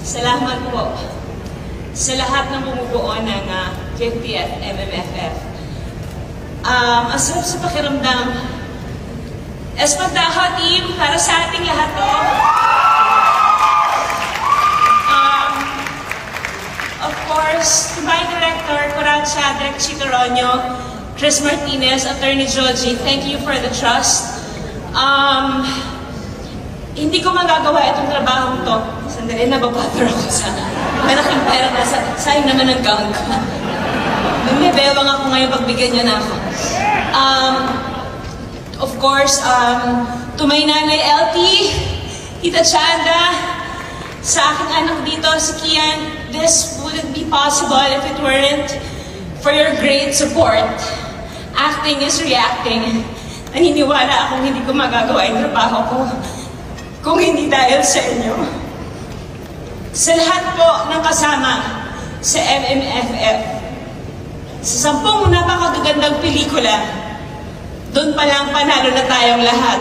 Salamat po sa lahat ng bumubuo ng 50th MMFF. Ang sarap sa pakiramdam. Espantaho team, para sa ating lahat to. Of course, to my director, Corazza, Direk Chitoronio, Chris Martinez, Attorney Joji, thank you for the trust. Hindi ko magagawa itong trabaho to. Sandali, nababatter ako sa malaking pera na sayang naman ang gown ko. May bewang ako ngayon, pagbigyan niyo na ako. Of course, to my nanay LT, Tita Chanda, sa aking anak dito, si Kian, this wouldn't be possible if it weren't for your great support. Acting is reacting. Naniniwala akong hindi ko magagawa yung trabaho ko kung hindi dahil sa inyo. Sa lahat po ng kasama sa MMFF, sa 10 napakagagandang pelikula, doon pa lang panalo na tayong lahat.